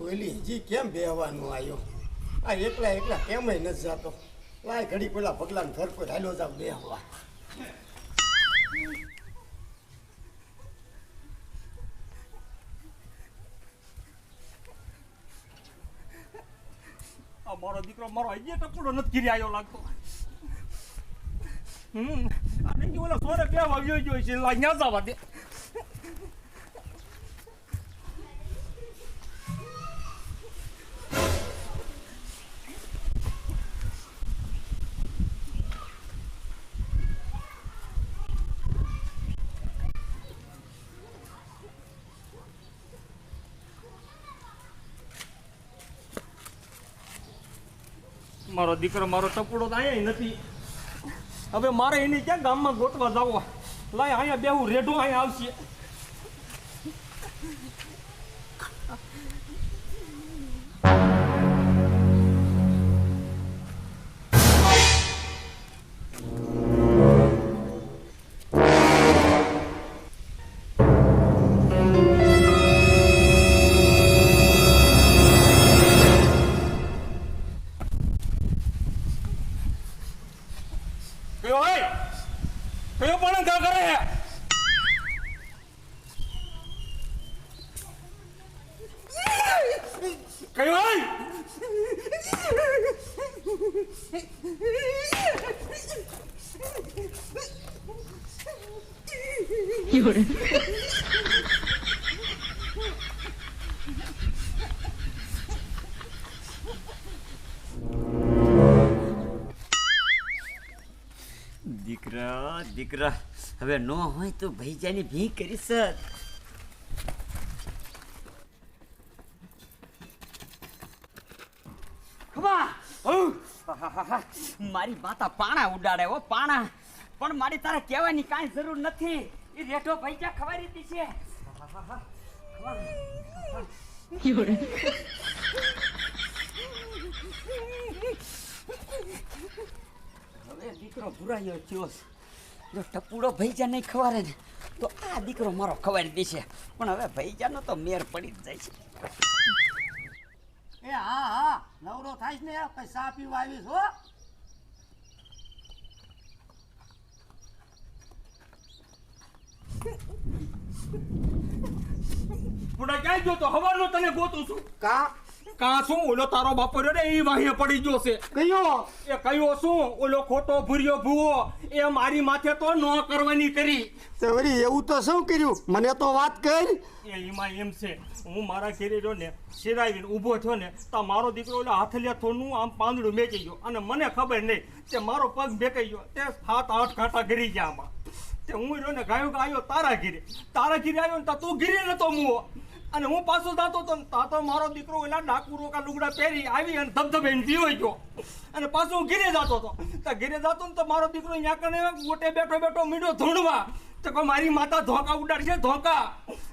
ડોયલી હજી કેમ બેહવાનું આવ્યો? આ એકલા એકલા કેમય નથી જાતો. લાય ઘડી પેલા પગલાને ઘર પર હાલો જાવ બેહવા. મારો દીકરો મારો હજી ટપુડો નથી ઘીરી આવ્યો લાગતો. અને ઓલા સોરે બે વાગ્યો જોઈ છે અહીંયા જવા દે. મારો દીકરો મારો ટપુડો તો અહીંયા નથી. હવે મારે એને ક્યાં ગામમાં ગોતવા જવા? લાય અહીંયા બેહું રેઢો અહીંયા આવશે. કયો પણ કા કરે હે? કયો દીકરા દીકરા હવે નો હોય તો ભાઈજાની ભી કરી સર. મારી માતા પાણા ઉડાડે હો પાણા. પણ મારી તારે કહેવાની કાંઈ જરૂર નથી. એ રેઠો ભાઈજા ખવારી દી છે. હવે દીકરો ભૂરાયો થયો. જો ટપુડો ભૈજા નહીં ખવારે ને તો આ દીકરો મારો ખવારી દેશે. પણ હવે ભૈજાનો તો મેર પડી જ જાય છે. એ હા હા નવરો થાય ને પછી ચા પીવા આવીશ હો. પુડા ક્યાં ગયો તો? હવાનો તને ગોતું છું. કાં શું ઓલો તારો બાપો રે એ વાહે પડી ગયો છે. કયો? એ કયો શું? ઓલો ખોટો ભૂર્યો ભૂવો એ મારી માથે તો ન કરવાની કરી. વળી એવું તો શું કર્યું? મને તો વાત કર. એમાં એમ છે, હું મારા ઘેરે રહ્યો ને સિરાવીને ઊભો થયો ને તો મારો દીકરો ઓલા હાથલિયા થોડનું આમ પાંદડું મેકી ગયો. અને મને ખબર નહીં કે મારો પગ મેકાઈ ગયો. તે 7-8 કાંટા ગરી ગયા આમાં. તે હું રહ્યો ને ગાયો આવ્યો તારા ઘીરે આવ્યો ને તું ઘીરે નતો મુવો. અને હું પાછો જાતો તો તા તો મારો દીકરો એના ડાકુરો કા લુગડા પહેરી આવી અને ધબધબેને પીવાઈ ગયો. અને પાછો હું ઘીરે જાતો તો ઘીરે જાતો ને તો મારો દીકરો અહીંયા કને ગોટે બેઠો મીંડો ધૂણવા. તો કોઈ મારી માતા ધોકા ઉડાડશે ધોકા.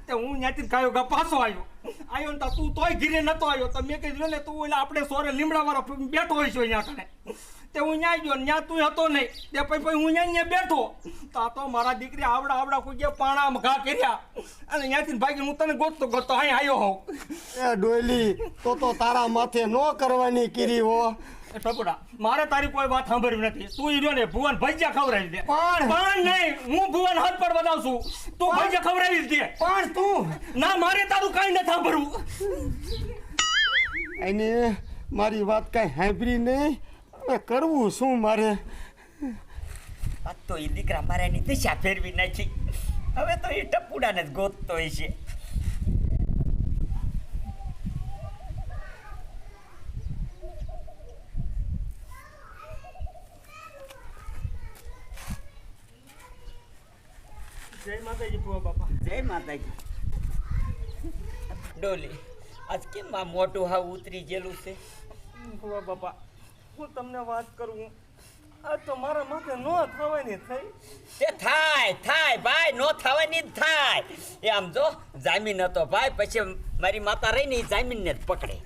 તે હું ત્યાંથી ગાયો ગા પાછો આવ્યો ને તું તોય ઘીરે નતો આવ્યો. તો મેં કીધું ને તું એટલે આપણે સોરે લીમડાવાળો બેઠો હોય છો અહીંયા કને. તે હું ત્યાં ગયો ત્યાં તું હતો નહીં. તે પછી હું ત્યાં બેઠો તો મારા દીકરી આવડા કોઈ પાણા ઘા કર્યા. અને ત્યાંથી ભાગી હું તને ગોતતો અહીં આવ્યો હોઉં. એ ડોયલી તો તારા માથે નો કરવાની કીરી હો. ટપુડા મારે તારી કોઈ વાત સાંભળવી નથી. તું રહ્યો ને ભુવન ભજીયા ખવડાવી દે. પણ નહીં, હું ભુવન હાથ પર વધાવશું. તું ભજીયા ખવડાવી દે. પણ તું ના, મારે તારું કાંઈ નથી સાંભળવું. એને મારી વાત કાંઈ સાંભળી નહીં. હવે કરવું શું મારે? આ તો એ દીકરા મારા એની દિશા ફેરવી નાખી. હવે તો એ ટપુડાને જ ગોતતો હોય છે. જય માતાજી ભુવા બાપા. જય માતાજી. ડોલી આજ કેમ આ મોટું હાવ ઉતરી ગયેલું છે? ભુવા બાપા હું તમને વાત કરું, આ તો મારા માથે ન થવાની થઈ. તે થાય ભાઈ, નો થવાની જ થાય. એ આમ જો જામીન હતો ભાઈ, પછી મારી માતા રહીને એ જામીનને જ પકડે.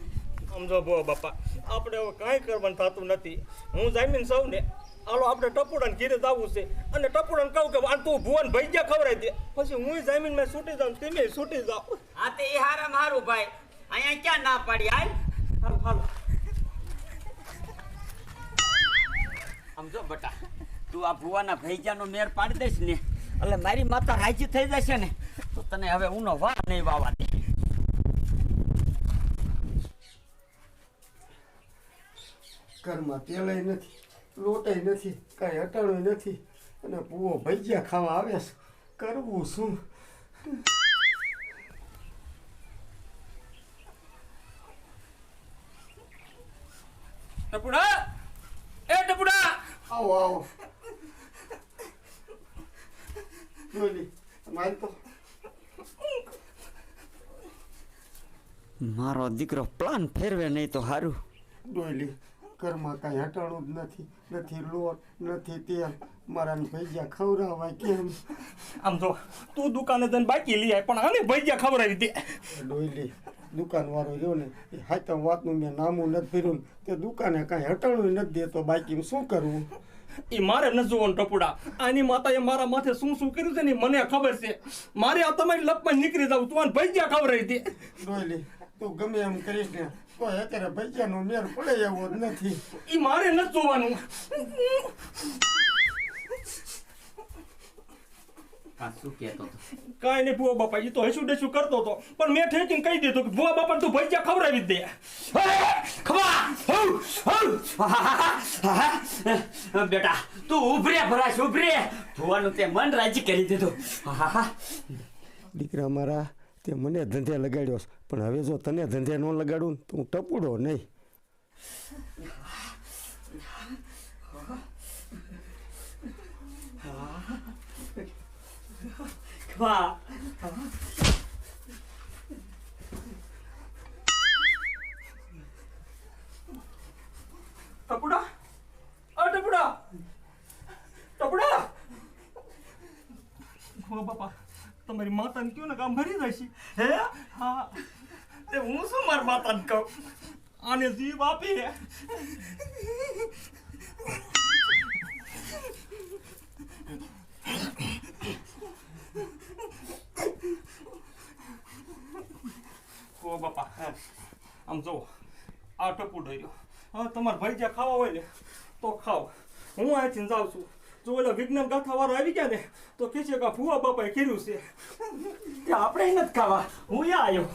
સમજો ભુવા બાપા, આપણે હવે કાંઈ કરવાનું થતું નથી. હું જામીન સૌ ને હાલો આપણે ટપુડાને ઘીરે જવું છે. અને ટપુડાને કહું કે તું ભુવન ભજીયા ખવડાવી દે. પછી હું જામીનમાં છૂટી જાઉં, તમે છૂટી જાઓ. હા તે એ હારામ હારું ભાઈ. અહીંયા ક્યાં ના પાડી હાલ હાલો હાલો આમ જો બટા તું આ ભુવાના ભૈજાનો મેર પાડી દઈશ ને એટલે મારી માતા રાજી થઈ જશે ને તો તને હવે ઊનો વાહ નહીં વાવા દે. ઘરમાં તેલય નથી, લોટય નથી, કાંઈ હટાણું નથી, અને પૂવો ભજીયા ખાવા આવે છે. કરવું શું? ટપુડા એ ટપુડા આવો આવો. ડોલી મારી તો મારો દીકરો પ્લાન ફેરવે નહીં તો સારું. ડોલી ઘરમાં કાંઈ હટાણું જ નથી, નથી લોટ, નથી તેલ. મારાને ભજીયા ખવડાવાય કેમ? આમ જો તું દુકાને જઈને બાકી લઈ આય પણ આને ભજીયા ખવડાવી દે. ડોયલી દુકાનવાળો રહ્યો ને એ હાથમ વાતનું મેં નામું નથી ભર્યું ને તે દુકાને કાંઈ હટાણું નથી દેતો. બાકી શું કરવું? એ મારે ન જોવાનું ટપુડા. આની માતાએ મારા માથે શું શું કર્યું છે ને ઈ મને ખબર છે. મારે આ તમારી લપમાં નીકળી જાવ તું આને ભજીયા ખવડાવી દે. ડોયલી તું ગમે એમ કરીશ ને તો અત્યારે ભજીયાનો મેળ પડે એવો જ નથી. એ મારે ન જોવાનું. શું કહેતો હતો? કાંઈ નહીં ભુવા બાપા એ તો હસું ડેસું કરતો હતો પણ મેં ઠેકીને કહી દીધું કે ભુવા બાપા તું ભજીયા ખવડાવી જ દે. બેટા તું ઉભરે ભરાશ ઉભરે ભુવાનું તે મન રાજી કરી દીધું. દીકરા મારા તે મને ધંધે લગાડ્યો છે, પણ હવે જો તને ધંધે ન લગાડું તો હું ટપુડો નહીં. વાહ ટપુડા આ ટપુડા ટપુડા ભુવા બાપા તમારી માતાને કયો ને કામ ભરી જશે. હે હા તે હું શું મારી માતાને કહું આને જીવ આપી. ઓ બાપા આમ જો આ ટપુડો રહ્યો. હા તમારે ભજીયા ખાવા હોય ને તો ખાઓ. હું અહીંથી જાઉં છું. જો ઓલા વિજ્ઞાન ગાથા વાળો આવી ગયા ને તો કહે છે કે ભુવા બાપાએ કર્યું છે. તે આપણે નથી ખાવા હું યા આવ્યો.